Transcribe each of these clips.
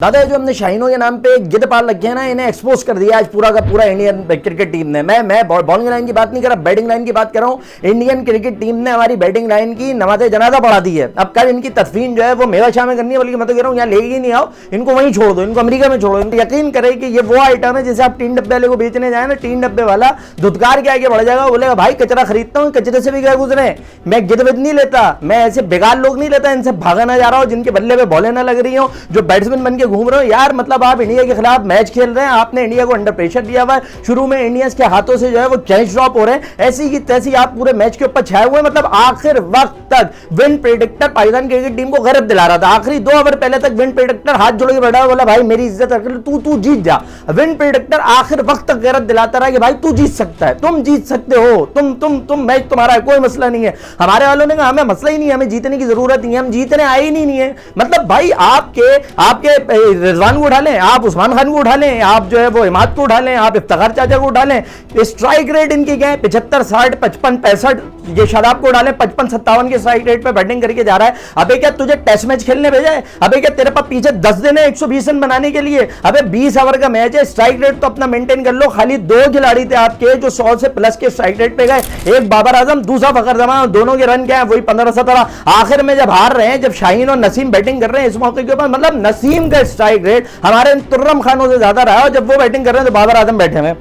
दादा जो हमने शाहीनों के नाम पे गिद्ध पाल रखे हैं ना, इन्हें एक्सपोज कर दिया आज पूरा का पूरा इंडियन क्रिकेट टीम ने। मैं बॉलिंग लाइन की बात नहीं कर रहा, बैटिंग लाइन की बात कर रहा हूं। इंडियन क्रिकेट टीम ने हमारी बैटिंग लाइन की नमाज़े जनाजा बढ़ा दी है। अब कल इनकी तदफीन जो है वो मेवा शाह में करनी है, बल्कि मैं तो कह रहा हूँ यहाँ लेके ही नहीं आओ, इनको वहीं छोड़ दो, इनको अमेरिका में छोड़ो। इनको यकीन करे कि ये वो आइटम है जैसे आप 3 डब्बे वाले को बेचने जाए ना, 3 डब्बे वाला धुतकार के आगे बढ़ जाएगा, बोलेगा भाई कचरा खरीदता हूँ, कचरे से भी गए गुजरे, मैं गिद्ध विद नहीं लेता, मैं ऐसे बेकार लोग नहीं लेता, इनसे भागना जा रहा हूँ जिनके बल्ले पे बॉलें ना लग रही हो, जो बैट्समैन बन के घूम रहे हो यार। मतलब आप इंडिया के खिलाफ मैच खेल रहे हैं, आपने इंडिया को अंडर प्रेशर दिया हुआ है, शुरू में इंडियंस के हाथों से जो है वो कैच ड्रॉप हो रहे हैं, ऐसी की तैसी आप पूरे मैच के ऊपर छाए हुए। मतलब आखिर वक्त तक win predictor Pakistan cricket team को गरब दिला रहा था। आखिरी 2 ओवर पहले तक विन प्रेडिक्टर हाथ जोड़ के बैठा, बोला भाई मेरी इज्जत रख, तू जीत जा। विन प्रेडिक्टर आखिर वक्त तक गरब दिलाता रहा कि भाई तू जीत सकता है, तुम जीत सकते हो, तुम मैच तुम्हारा है, कोई मसला नहीं है। हमारे वालों ने कहा हमें मसला ही नहीं है, हमें जीतने की जरूरत नहीं है, हम जीतने आए ही नहीं है। मतलब भाई आपके रिजवान को उठा लें, आप उस्मान खान को उठा लें, आप जो है वो इमाद को उठा लें, आप इफ्तिखार चाचा को उठा लें, स्ट्राइक रेट इनके क्या है 75, 60, 55, 65, ये शादाब को उठा लें 55, 57 के स्ट्राइक रेट पे बैटिंग करके जा रहा है। अबे क्या तुझे टेस्ट मैच खेलने भेजा है? अबे क्या तेरे पास पीछे 10 दिन है 120 रन बनाने के लिए? अबे 20 ओवर का मैच है, स्ट्राइक रेट तो अपना मेंटेन कर लो। खाली 2 खिलाड़ी थे आपके जो 100 से प्लस के स्ट्राइक रेट पे गए, एक बाबर आजम, दूसरा फखर जमान, दोनों के रन क्या है वही 15-17। आखिर में जब हार रहे हैं, जब शाहीन और नसीम बैटिंग कर रहे हैं इस मौके के ऊपर, मतलब नसीम का स्ट्राइक रेट हमारे तुर्रम खानों से ज्यादा रहा है, जब वो बैटिंग कर रहे हैं तो बाबर आजम बैठे हुए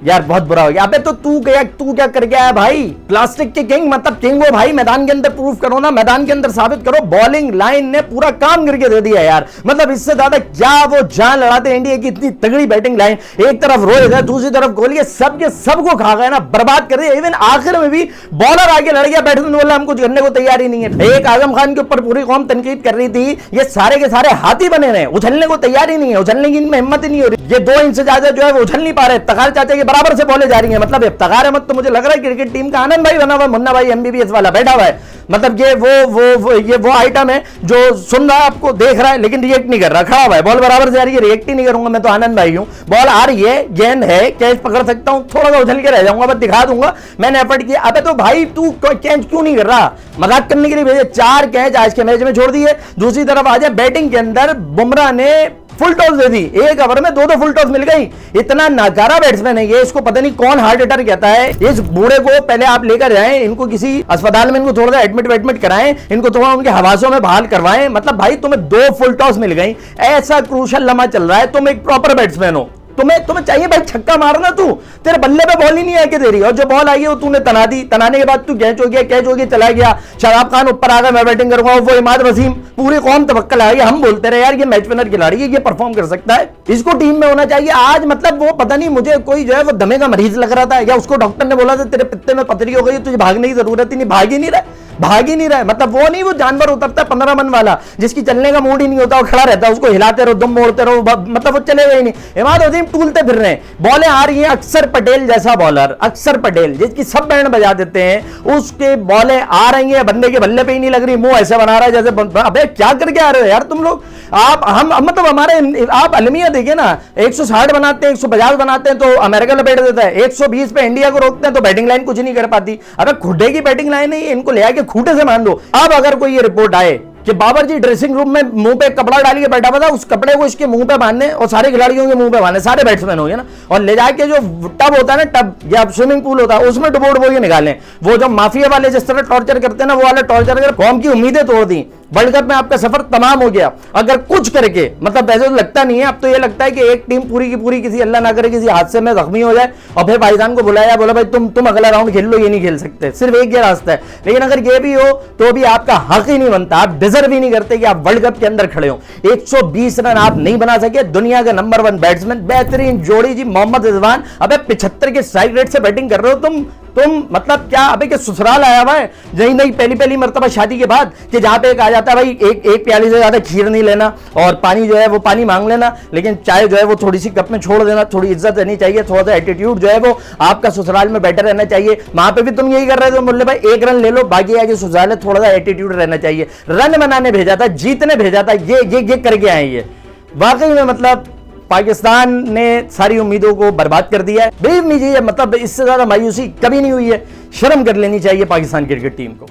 यार, बहुत बुरा हो गया। अबे तो तू क्या कर गया है भाई? प्लास्टिक के किंग, मतलब किंग हो भाई, मैदान के अंदर प्रूफ करो ना, मैदान के अंदर साबित करो। बॉलिंग लाइन ने पूरा काम करके दे दिया यार। मतलब इससे ज्यादा क्या वो जान लड़ाते इंडिया की इतनी तगड़ी बैटिंग लाइन, एक तरफ रोहित है, दूसरी तरफ कोहली है, सबको खा गए ना, बर्बाद कर दिया। इवन आखिर में भी बॉलर आगे लड़ गया, बैट्समैन बोला हम कुछ करने को तैयार ही नहीं है। एक आजम खान के ऊपर पूरी कौम तनकीद कर रही थी, ये सारे के सारे हाथी बने रहे, उछलने को तैयार ही नहीं है, उछलने की इनमें हिम्मत ही नहीं हो रही। ये 2 इंच से ज्यादा जो है वो उछल नहीं पा रहे, इफ्तिखार चाचा के बराबर से बॉले जा रही है। मतलब इफ्तिखार अहमद तो मुझे लग रहा है क्रिकेट टीम का आनंद भाई बना हुआ, मुन्ना भाई एमबीबीएस वाला बैठा हुआ है। मतलब ये वो आइटम है जो सुन रहा है, आपको देख रहा है लेकिन रिएक्ट नहीं कर रहा, खड़ा हुआ है, बॉल बराबर से आ रही है, रिएक्ट ही नहीं करूंगा, मैं तो आनंद भाई हूं। बॉल आ रही है, गेंद है, कैच पकड़ सकता हूं, थोड़ा सा उछल के रह जाऊंगा, बस दिखा दूंगा मैंने एफर्ट किया। अबे तो भाई तू कैच क्यों नहीं कर रहा? मजाक करने के लिए भेजे, 4 कैच आज के मैच में छोड़ दिए। दूसरी तरफ आ जाए बैटिंग के अंदर, बुमराह ने फुल टॉस दे दी, 1 ओवर में 2 फुल टॉस मिल गई। इतना नाकारा बैट्समैन है ये, इसको पता नहीं कौन हार्ट हिटर कहता है। इस बूढ़े को पहले आप लेकर जाएं, इनको किसी अस्पताल में इनको थोड़ा सा एडमिट कराएं, इनको थोड़ा उनके हवासों में बहाल करवाएं। मतलब भाई तुम्हें 2 फुल टॉस मिल गई, ऐसा क्रूशल लम्हा चल रहा है, तुम एक प्रॉपर बैट्समैन हो, तुम्हें चाहिए भाई छक्का मारना, तू तेरे बल्ले पे बॉल ही नहीं आके दे रही, और जो बॉल आई है वो तूने तना दी, तनाने के बाद तू कैच हो गया चला गया। शादाब खान ऊपर आ गया, मैं बैटिंग करूंगा, वो इमाद वसीम, पूरी कौम तवक्कल आ गई। हम बोलते रहे यार ये मैच विनर खिलाड़ी है, ये परफॉर्म कर सकता है, इसको टीम में होना चाहिए। आज मतलब वो पता नहीं मुझे कोई जो है वो दमे का मरीज लग रहा था, या उसको डॉक्टर ने बोला था तेरे पित्ते में पथरी हो गई, तुझे भागने की जरूरत ही नहीं, भाग ही नहीं रहा। मतलब वो नहीं, वो जानवर उतरता है 15 मन वाला, जिसकी चलने का मूड ही नहीं होता, वो खड़ा रहता है, उसको हिलाते रहो, दुम मोड़ते रहो, मतलब वो चलेगा ही नहीं। इमाद वसीम टूलते फिर रहे हैं, बॉलें आ रही हैं, अक्सर पटेल जैसा बॉलर, अक्सर पटेल जिसकी सब बैंड बजा देते हैं, उसके बॉलें आ रही हैं, बंदे के बल्ले पे ही नहीं लग रही, मुंह ऐसे बना रहा है जैसे, अबे क्या करके आ रहे हो यार तुम लोग? हम मतलब हमारे आप अलमिया देखिए ना, 160 बनाते हैं, 150 बनाते हैं तो अमेरिका लपेट देता है, 120 पे इंडिया को रोकते हैं तो बैटिंग लाइन कुछ नहीं कर पाती। अबे खुडे की बैटिंग लाइन है, इनको ले आके खूंटे से मान दो। अब अगर कोई ये रिपोर्ट आए कि बाबर जी ड्रेसिंग रूम में मुंह पे कपड़ा डाल के बैठा हुआ था, उस कपड़े को इसके मुंह पे बांधने और सारे खिलाड़ियों के मुंह पे बांधने, सारे बैट्समैन हो गए ना, और ले जाके जो टब होता है ना, टब या स्विमिंग पूल होता है, उसमें डुबो के निकालें। वो जो माफिया वाले जिस तरह टॉर्चर करते हैं ना, वो वाले टॉर्चर कर कौम की उम्मीदें तोड़ दी। वर्ल्ड कप में आपका सफर तमाम हो गया अगर कुछ करके, मतलब वैसे तो लगता नहीं है, अब तो ये लगता है कि एक टीम पूरी की पूरी किसी अल्लाह ना करे किसी हादसे में जख्मी हो जाए और फिर पाकिस्तान को बुलाया, बोला भाई तुम अगला राउंड खेल लो, ये नहीं खेल सकते, सिर्फ एक ये रास्ता है। लेकिन अगर ये भी हो तो भी आपका हक ही नहीं बनता, आप डिजर्व ही नहीं करते कि आप वर्ल्ड कप के अंदर खड़े हो। 120 रन आप नहीं बना सके, दुनिया का नंबर 1 बैट्समैन, बेहतरीन जोड़ी जी मोहम्मद रिजवान, अबे 75 के स्ट्राइक रेट से बैटिंग कर रहे हो तुम मतलब क्या? अबे क्या ससुराल आया हुआ है नहीं पहली मर्तबा शादी के बाद, कि जहां पे एक आ जाता है भाई एक प्याली से ज्यादा खीर नहीं लेना, और पानी जो है वो पानी मांग लेना, लेकिन चाय जो है वो थोड़ी सी कप में छोड़ देना, थोड़ी इज्जत रहनी चाहिए, थोड़ा सा एटीट्यूड जो है वो आपका ससुराल में बेटर रहना चाहिए। वहां पे भी तुम यही कर रहे थे, मुल्ले भाई 1 रन ले लो, बाकी आगे ससुराल है, थोड़ा सा एटीट्यूड रहना चाहिए। रन बनाने भेजा था, जीतने भेजा था, ये करके आए। ये वाकई में मतलब पाकिस्तान ने सारी उम्मीदों को बर्बाद कर दिया है। बेवजह मतलब इससे ज्यादा मायूसी कभी नहीं हुई है। शर्म कर लेनी चाहिए पाकिस्तान क्रिकेट टीम को।